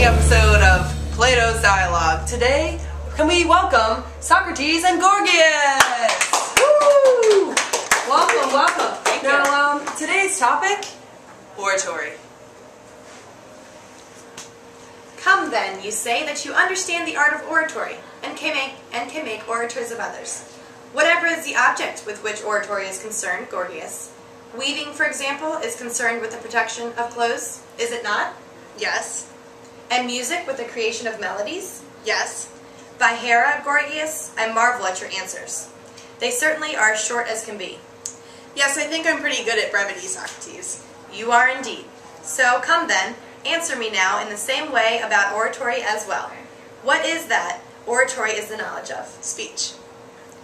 episode of Plato's Dialogue. Today, can we welcome Socrates and Gorgias? Woo! Welcome, welcome. Thank you. Now, today's topic, oratory. Come then, you say that you understand the art of oratory, and can make orators of others. Whatever is the object with which oratory is concerned, Gorgias? Weaving, for example, is concerned with the production of clothes, is it not? Yes. And music with the creation of melodies? Yes. By Hera, Gorgias, I marvel at your answers. They certainly are as short as can be. Yes, I think I'm pretty good at brevity, Socrates. You are indeed. So come then, answer me now in the same way about oratory as well. What is that oratory is the knowledge of? Speech.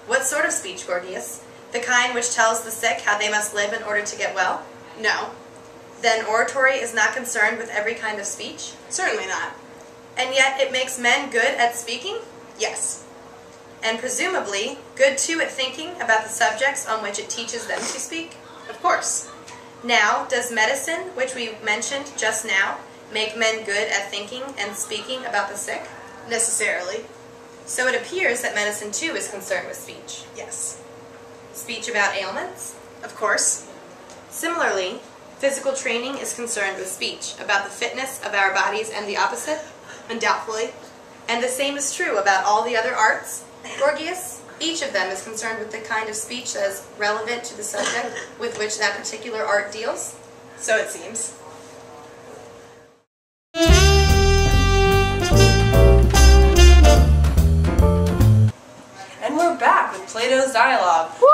What sort of speech, Gorgias? The kind which tells the sick how they must live in order to get well? No. Then oratory is not concerned with every kind of speech? Certainly not. And yet it makes men good at speaking? Yes. And presumably good too at thinking about the subjects on which it teaches them to speak? Of course. Now, does medicine, which we mentioned just now, make men good at thinking and speaking about the sick? Necessarily. So it appears that medicine too is concerned with speech. Yes. Speech about ailments? Of course. Similarly, physical training is concerned with speech, about the fitness of our bodies and the opposite? Undoubtedly. And the same is true about all the other arts? Gorgias, each of them is concerned with the kind of speech that is relevant to the subject with which that particular art deals? So it seems. And we're back with Plato's Dialogue. Woo!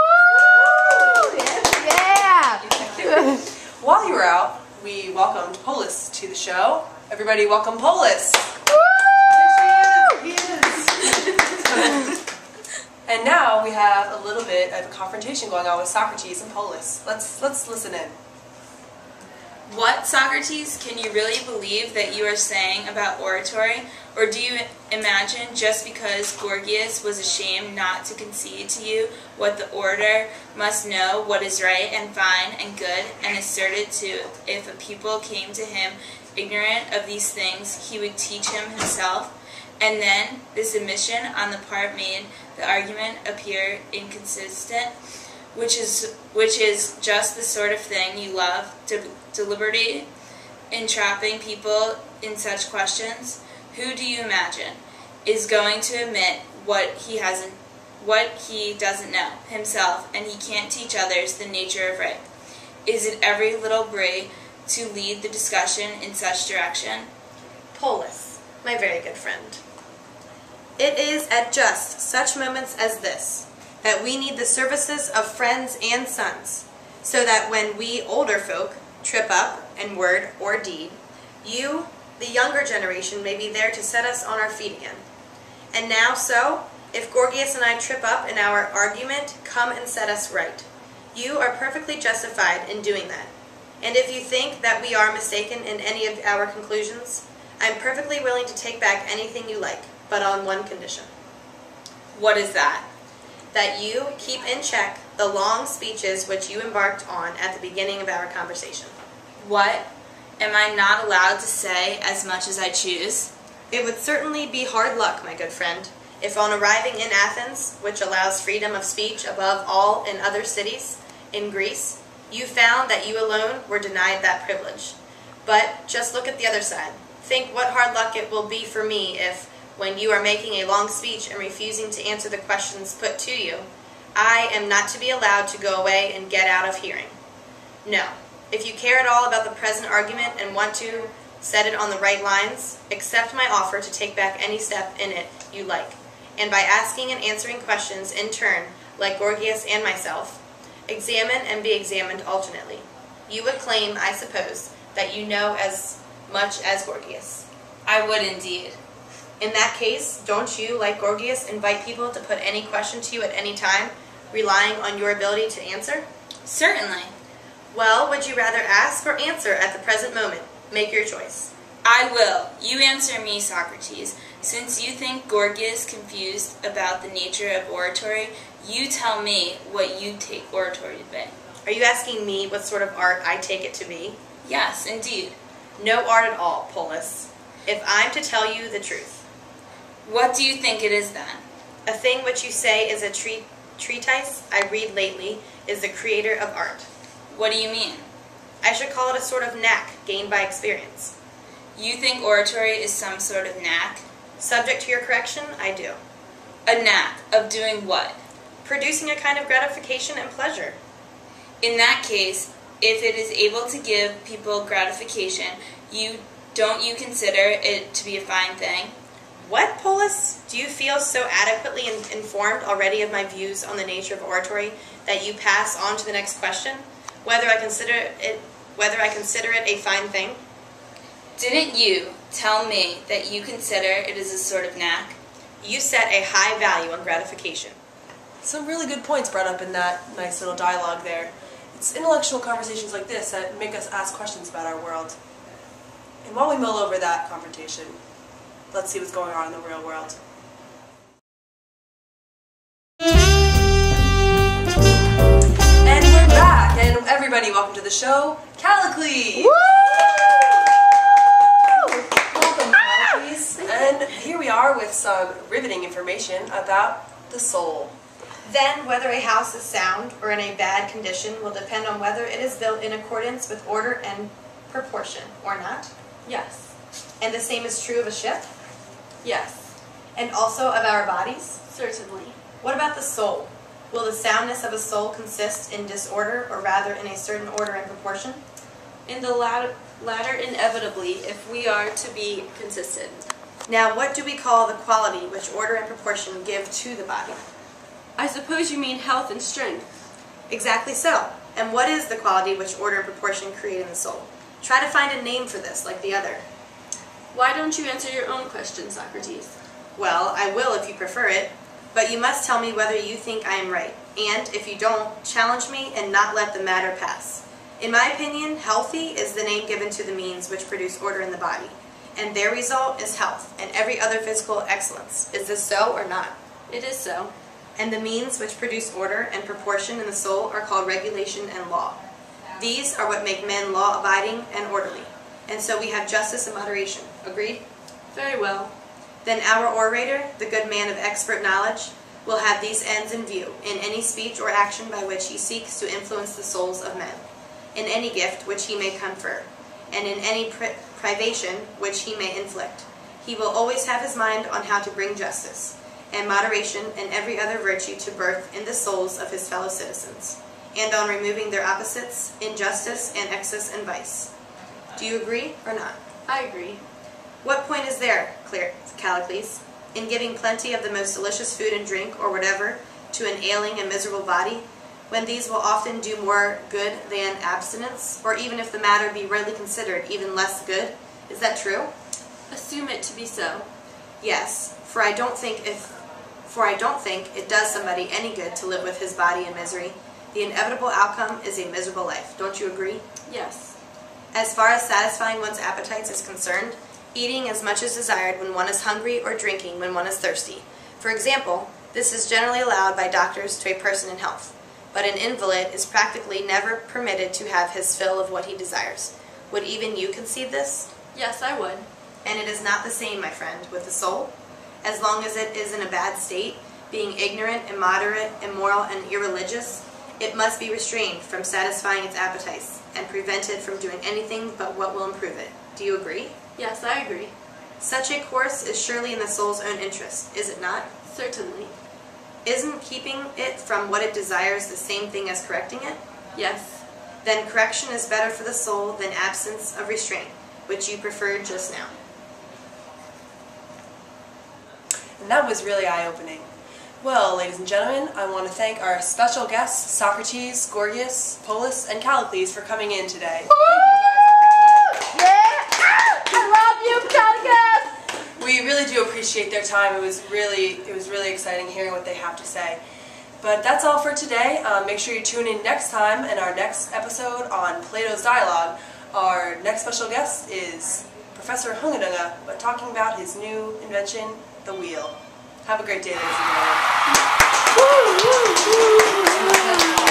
Yeah! While you were out, we welcomed Polis to the show. Everybody welcome Polis! Woo! He is. And now we have a little bit of a confrontation going on with Socrates and Polis. Let's listen in. What, Socrates, can you really believe that you are saying about oratory? Or do you imagine just because Gorgias was ashamed not to concede to you what the orator must know what is right and fine and good, and asserted to if a people came to him ignorant of these things, he would teach him himself? And then this admission on the part made the argument appear inconsistent, which is just the sort of thing you love, deliberately entrapping people in such questions. Who do you imagine is going to admit what he doesn't know himself, and he can't teach others the nature of right? Is it every little bray to lead the discussion in such direction? Polis, my very good friend. It is at just such moments as this that we need the services of friends and sons, so that when we older folk trip up in word or deed, you, the younger generation, may be there to set us on our feet again. And now so, if Gorgias and I trip up in our argument, come and set us right. You are perfectly justified in doing that. And if you think that we are mistaken in any of our conclusions, I am perfectly willing to take back anything you like, but on one condition. What is that? That you keep in check the long speeches which you embarked on at the beginning of our conversation. What? Am I not allowed to say as much as I choose? It would certainly be hard luck, my good friend, if on arriving in Athens, which allows freedom of speech above all in other cities in Greece, you found that you alone were denied that privilege. But just look at the other side. Think what hard luck it will be for me if, when you are making a long speech and refusing to answer the questions put to you, I am not to be allowed to go away and get out of hearing. No. If you care at all about the present argument and want to set it on the right lines, accept my offer to take back any step in it you like, and by asking and answering questions in turn, like Gorgias and myself, examine and be examined alternately. You would claim, I suppose, that you know as much as Gorgias. I would indeed. In that case, don't you, like Gorgias, invite people to put any question to you at any time, relying on your ability to answer? Certainly. Well, would you rather ask or answer at the present moment? Make your choice. I will. You answer me, Socrates. Since you think Gorgias confused about the nature of oratory, you tell me what you take oratory to be. Are you asking me what sort of art I take it to be? Yes, indeed. No art at all, Polis. if I'm to tell you the truth. What do you think it is then? A thing which you say is a treatise I read lately is the creator of art. What do you mean? I should call it a sort of knack gained by experience. You think oratory is some sort of knack? Subject to your correction, I do. A knack of doing what? Producing a kind of gratification and pleasure. In that case, if it is able to give people gratification, don't you consider it to be a fine thing? What, Polis? Do you feel so adequately informed already of my views on the nature of oratory that you pass on to the next question, whether I consider it a fine thing? Didn't you tell me that you consider it is a sort of knack? You set a high value on gratification. Some really good points brought up in that nice little dialogue there. It's intellectual conversations like this that make us ask questions about our world. And while we mull over that confrontation, let's see what's going on in the real world. And we're back, and everybody, welcome to the show, Callicles! Woo! Welcome, Callicles. And here we are with some riveting information about the soul. Then, whether a house is sound or in a bad condition will depend on whether it is built in accordance with order and proportion, or not. Yes. And the same is true of a ship, Yes. and also of our bodies. Certainly. What about the soul? Will the soundness of a soul consist in disorder, or rather in a certain order and proportion? In the latter inevitably, if we are to be consistent. Now, what do we call the quality which order and proportion give to the body? I suppose you mean health and strength. Exactly so. And what is the quality which order and proportion create in the soul? Try to find a name for this, like the other. Why don't you answer your own question, Socrates? Well, I will if you prefer it, but you must tell me whether you think I am right, and if you don't, challenge me and not let the matter pass. In my opinion, healthy is the name given to the means which produce order in the body, and their result is health and every other physical excellence. Is this so or not? It is so. And the means which produce order and proportion in the soul are called regulation and law. These are what make men law-abiding and orderly, and so we have justice and moderation. Agreed? Very well. Then our orator, the good man of expert knowledge, will have these ends in view in any speech or action by which he seeks to influence the souls of men, in any gift which he may confer, and in any privation which he may inflict. He will always have his mind on how to bring justice, and moderation and every other virtue to birth in the souls of his fellow citizens, and on removing their opposites, injustice and excess and vice. Do you agree or not? I agree. What point is there, Callicles, in giving plenty of the most delicious food and drink, or whatever, to an ailing and miserable body, when these will often do more good than abstinence, or even if the matter be rightly considered, even less good? Is that true? Assume it to be so. Yes, for I don't think it does somebody any good to live with his body in misery. The inevitable outcome is a miserable life. Don't you agree? Yes. As far as satisfying one's appetites is concerned, eating as much as desired when one is hungry or drinking when one is thirsty. For example, this is generally allowed by doctors to a person in health, but an invalid is practically never permitted to have his fill of what he desires. Would even you concede this? Yes, I would. And it is not the same, my friend, with the soul. As long as it is in a bad state, being ignorant, immoderate, immoral, and irreligious, it must be restrained from satisfying its appetites and prevented from doing anything but what will improve it. Do you agree? Yes, I agree. Such a course is surely in the soul's own interest, is it not? Certainly. Isn't keeping it from what it desires the same thing as correcting it? Yes. Then correction is better for the soul than absence of restraint, which you preferred just now. And that was really eye-opening. Well, ladies and gentlemen, I want to thank our special guests, Socrates, Gorgias, Polis, and Callicles for coming in today. We really do appreciate their time. It was really exciting hearing what they have to say. But that's all for today. Make sure you tune in next time in our next episode on Plato's Dialogue. Our next special guest is Professor Hungadunga, but talking about his new invention, the wheel. Have a great day, ladies and gentlemen.